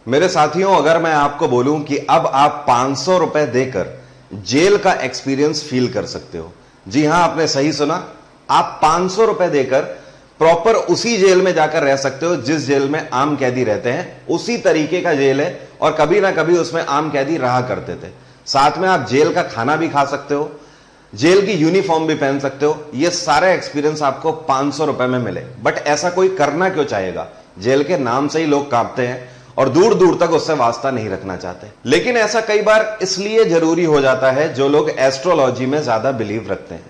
मेरे साथियों, अगर मैं आपको बोलूं कि अब आप 500 रुपए देकर जेल का एक्सपीरियंस फील कर सकते हो, जी हां, आपने सही सुना। आप 500 रुपए देकर प्रॉपर उसी जेल में जाकर रह सकते हो जिस जेल में आम कैदी रहते हैं। उसी तरीके का जेल है और कभी ना कभी उसमें आम कैदी रहा करते थे। साथ में आप जेल का खाना भी खा सकते हो, जेल की यूनिफॉर्म भी पहन सकते हो। यह सारा एक्सपीरियंस आपको 500 रुपए में मिले। बट ऐसा कोई करना क्यों चाहेगा? जेल के नाम से ही लोग कांपते हैं और दूर दूर तक उससे वास्ता नहीं रखना चाहते। लेकिन ऐसा कई बार इसलिए जरूरी हो जाता है जो लोग एस्ट्रोलॉजी में ज्यादा बिलीव रखते हैं।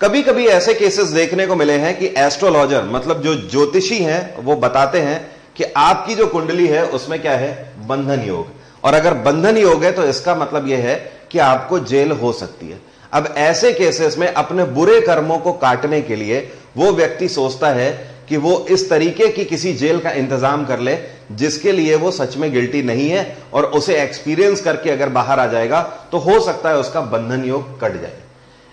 कभी कभी ऐसे केसेस देखने को मिले हैं कि एस्ट्रोलॉजर मतलब जो ज्योतिषी हैं वो बताते हैं कि आपकी जो कुंडली है उसमें क्या है, बंधन योग। और अगर बंधन योग है तो इसका मतलब यह है कि आपको जेल हो सकती है। अब ऐसे केसेस में अपने बुरे कर्मों को काटने के लिए वो व्यक्ति सोचता है कि वो इस तरीके की किसी जेल का इंतजाम कर ले जिसके लिए वो सच में गिल्टी नहीं है, और उसे एक्सपीरियंस करके अगर बाहर आ जाएगा तो हो सकता है उसका बंधन योग कट जाए।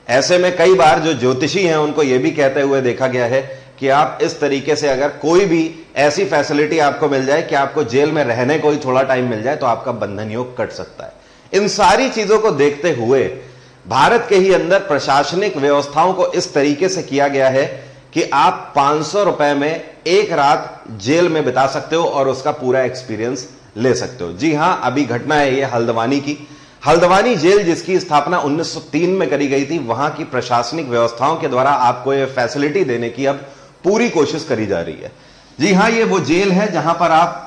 ऐसे में कई बार जो ज्योतिषी हैं उनको यह भी कहते हुए देखा गया है कि आप इस तरीके से अगर कोई भी ऐसी फैसिलिटी आपको मिल जाए कि आपको जेल में रहने को ही थोड़ा टाइम मिल जाए तो आपका बंधन योग कट सकता है। इन सारी चीजों को देखते हुए भारत के ही अंदर प्रशासनिक व्यवस्थाओं को इस तरीके से किया गया है कि आप 500 रुपए में एक रात जेल में बिता सकते हो और उसका पूरा एक्सपीरियंस ले सकते हो। जी हां, अभी घटना है ये हल्द्वानी की। हल्द्वानी जेल जिसकी स्थापना 1903 में करी गई थी, वहां की प्रशासनिक व्यवस्थाओं के द्वारा आपको यह फैसिलिटी देने की अब पूरी कोशिश करी जा रही है। जी हां, ये वो जेल है जहां पर आप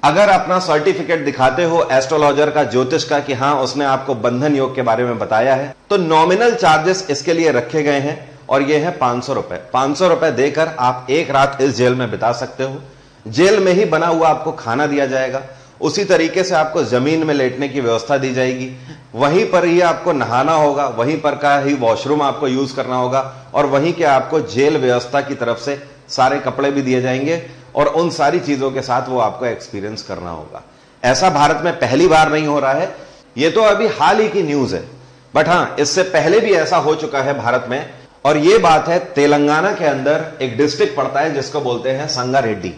अगर अपना सर्टिफिकेट दिखाते हो एस्ट्रोलॉजर का, ज्योतिष का, कि हां उसने आपको बंधन योग के बारे में बताया है, तो नॉमिनल चार्जेस इसके लिए रखे गए हैं और यह है 500 रुपए। 500 रुपए देकर आप एक रात इस जेल में बिता सकते हो। जेल में ही बना हुआ आपको खाना दिया जाएगा, उसी तरीके से आपको जमीन में लेटने की व्यवस्था दी जाएगी, वहीं पर ही आपको नहाना होगा, वहीं पर का ही वॉशरूम आपको यूज करना होगा, और वहीं के आपको जेल व्यवस्था की तरफ से सारे कपड़े भी दिए जाएंगे और उन सारी चीजों के साथ वो आपको एक्सपीरियंस करना होगा। ऐसा भारत में पहली बार नहीं हो रहा है, ये तो अभी हाल ही की न्यूज है। बट हां, इससे पहले भी ऐसा हो चुका है भारत में, और यह बात है तेलंगाना के अंदर एक डिस्ट्रिक्ट पड़ता है जिसको बोलते हैं संगारेड्डी।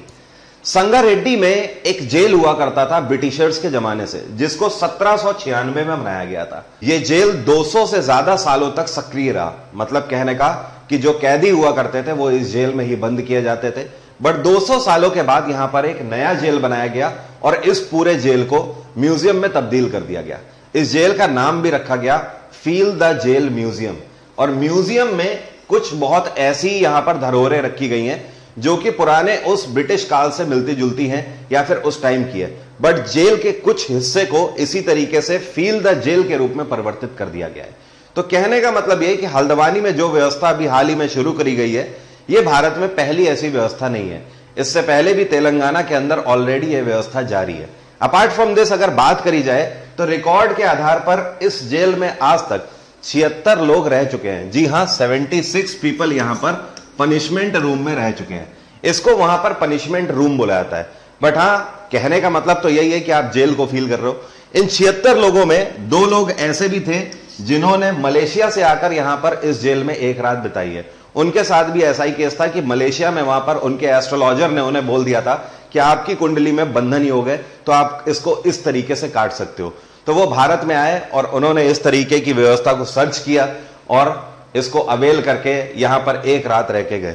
संगारेड्डी में एक जेल हुआ करता था ब्रिटिशर्स के जमाने से, जिसको 1796 में बनाया गया था। यह जेल 200 से ज्यादा सालों तक सक्रिय रहा। मतलब कहने का कि जो कैदी हुआ करते थे वो इस जेल में ही बंद किए जाते थे। बट 200 सालों के बाद यहां पर एक नया जेल बनाया गया और इस पूरे जेल को म्यूजियम में तब्दील कर दिया गया। इस जेल का नाम भी रखा गया फील द जेल म्यूजियम। और म्यूजियम में कुछ बहुत ऐसी यहां पर धरोहरें रखी गई हैं जो कि पुराने उस ब्रिटिश काल से मिलती जुलती हैं या फिर उस टाइम की है। बट जेल के कुछ हिस्से को इसी तरीके से फील द जेल के रूप में परिवर्तित कर दिया गया है। तो कहने का मतलब यह कि हल्द्वानी में जो व्यवस्था अभी हाल ही में शुरू करी गई है, यह भारत में पहली ऐसी व्यवस्था नहीं है। इससे पहले भी तेलंगाना के अंदर ऑलरेडी यह व्यवस्था जारी है। अपार्ट फ्रॉम दिस अगर बात करी जाए तो रिकॉर्ड के आधार पर इस जेल में आज तक 76 लोग रह चुके हैं। जी हां, 76 पीपल यहां पर पनिशमेंट रूम में रह चुके हैं। इसको वहां पर पनिशमेंट रूम बोला जाता है। बट हां, कहने का मतलब तो यही है कि आप जेल को फील कर रहे हो। इन 76 लोगों में 2 लोग ऐसे भी थे जिन्होंने मलेशिया से आकर यहां पर इस जेल में एक रात बिताई है। उनके साथ भी ऐसा ही केस था कि मलेशिया में वहां पर उनके एस्ट्रोलॉजर ने उन्हें बोल दिया था कि आपकी कुंडली में बंधन योग है, तो आप इसको इस तरीके से काट सकते हो। तो वो भारत में आए और उन्होंने इस तरीके की व्यवस्था को सर्च किया और इसको अवेल करके यहां पर एक रात रह के गए।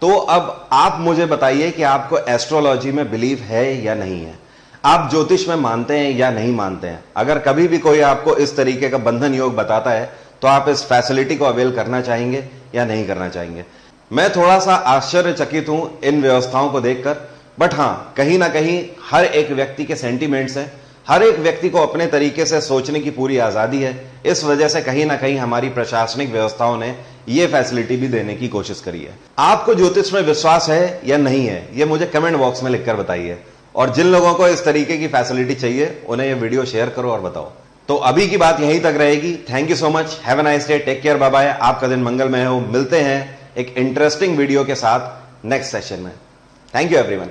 तो अब आप मुझे बताइए कि आपको एस्ट्रोलॉजी में बिलीव है या नहीं है? आप ज्योतिष में मानते हैं या नहीं मानते हैं? अगर कभी भी कोई आपको इस तरीके का बंधन योग बताता है तो आप इस फैसिलिटी को अवेल करना चाहेंगे या नहीं करना चाहेंगे? मैं थोड़ा सा आश्चर्यचकित हूं इन व्यवस्थाओं को देखकर। बट हां, कहीं ना कहीं हर एक व्यक्ति के सेंटिमेंट्स हैं, हर एक व्यक्ति को अपने तरीके से सोचने की पूरी आजादी है। इस वजह से कहीं ना कहीं हमारी प्रशासनिक व्यवस्थाओं ने यह फैसिलिटी भी देने की कोशिश करी है। आपको ज्योतिष में विश्वास है या नहीं है, यह मुझे कमेंट बॉक्स में लिखकर बताइए। और जिन लोगों को इस तरीके की फैसिलिटी चाहिए उन्हें यह वीडियो शेयर करो और बताओ। तो अभी की बात यहीं तक रहेगी। Thank you so much, have a nice day, take care, bye bye. आपका दिन मंगलमय हो। मिलते हैं एक इंटरेस्टिंग वीडियो के साथ नेक्स्ट सेशन में। Thank you everyone.